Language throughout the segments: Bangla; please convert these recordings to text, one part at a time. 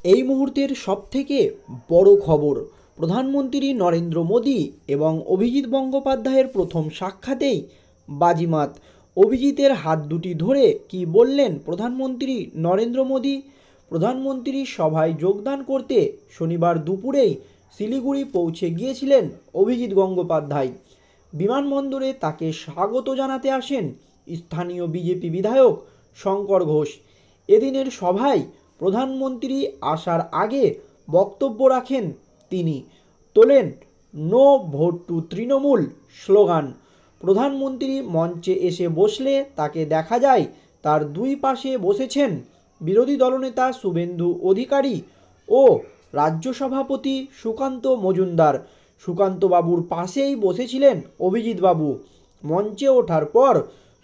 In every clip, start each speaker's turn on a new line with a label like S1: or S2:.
S1: এই মুহূর্তের সবথেকে বড় খবর, প্রধানমন্ত্রী নরেন্দ্র মোদী এবং অভিজিৎ বন্দ্যোপাধ্যায়ের প্রথম সাক্ষাতেই বাজিমাত। অভিজিতের হাত দুটি ধরে কি বললেন প্রধানমন্ত্রী নরেন্দ্র মোদী? প্রধানমন্ত্রীর সভায় যোগদান করতে শনিবার দুপুরেই শিলিগুড়ি পৌঁছে গিয়েছিলেন অভিজিৎ গঙ্গোপাধ্যায়। বিমানবন্দরে তাকে স্বাগত জানাতে আসেন স্থানীয় বিজেপি বিধায়ক শঙ্কর ঘোষ। এদিনের সভায় প্রধানমন্ত্রী আসার আগে বক্তব্য রাখেন তিনি, তোলেন no vote to Trinamool slogan. প্রধানমন্ত্রী মঞ্চে এসে বসলে তাকে দেখা যায় তার দুই পাশে বসেছেন বিরোধী দলনেতা শুভেন্দু অধিকারী ও রাজ্য সভাপতি সুকান্ত মজুমদার। সুকান্তবাবুর পাশেই বসেছিলেন অভিজিৎবাবু। মঞ্চে ওঠার পর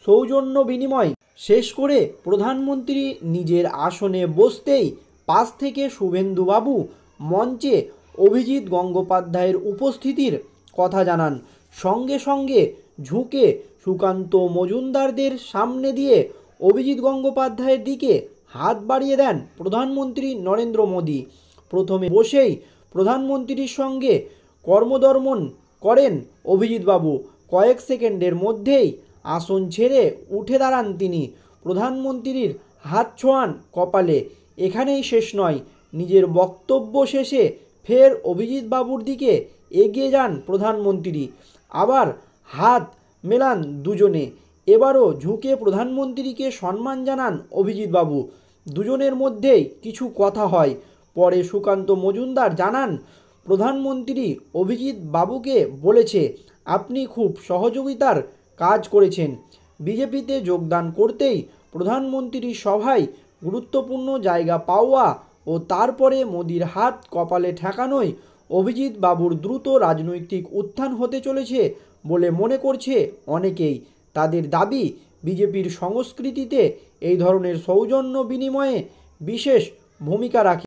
S1: সৌজন্য বিনিময় শেষ করে প্রধানমন্ত্রী নিজের আসনে বসতেই পাশ থেকে শুভেন্দুবাবু মঞ্চে অভিজিৎ গঙ্গোপাধ্যায়ের উপস্থিতির কথা জানান। সঙ্গে সঙ্গে ঝুঁকে সুকান্ত মজুমদারদের সামনে দিয়ে অভিজিৎ গঙ্গোপাধ্যায়ের দিকে হাত বাড়িয়ে দেন প্রধানমন্ত্রী নরেন্দ্র মোদী। প্রথমে বসেই প্রধানমন্ত্রীর সঙ্গে কর্মদর্মন করেন অভিজিৎবাবু। কয়েক সেকেন্ডের মধ্যেই আসন ছেড়ে উঠে দাঁড়ান তিনি। প্রধানমন্ত্রীর হাত ছোঁয়ান কপালে। এখানেই শেষ নয়, নিজের বক্তব্য শেষে ফের অভিজিৎবাবুর দিকে এগিয়ে যান প্রধানমন্ত্রী। আবার হাত মেলান দুজনে। এবারও ঝুঁকে প্রধানমন্ত্রীকে সম্মান জানান অভিজিৎবাবু। দুজনের মধ্যেই কিছু কথা হয়। পরে সুকান্ত মজুমদার জানান, প্রধানমন্ত্রী অভিজিৎ বাবুকে বলেছে আপনি খুব সহযোগিতার কাজ করেছেন। বিজেপিতে যোগদান করতেই প্রধানমন্ত্রীর সভায় গুরুত্বপূর্ণ জায়গা পাওয়া ও তারপরে মোদির হাত কপালে ঠেকানোয় অভিজিৎ বাবুর দ্রুত রাজনৈতিক উত্থান হতে চলেছে বলে মনে করছে অনেকেই। তাদের দাবি, বিজেপির সংস্কৃতিতে এই ধরনের সৌজন্য বিনিময়ে বিশেষ ভূমিকা রাখে।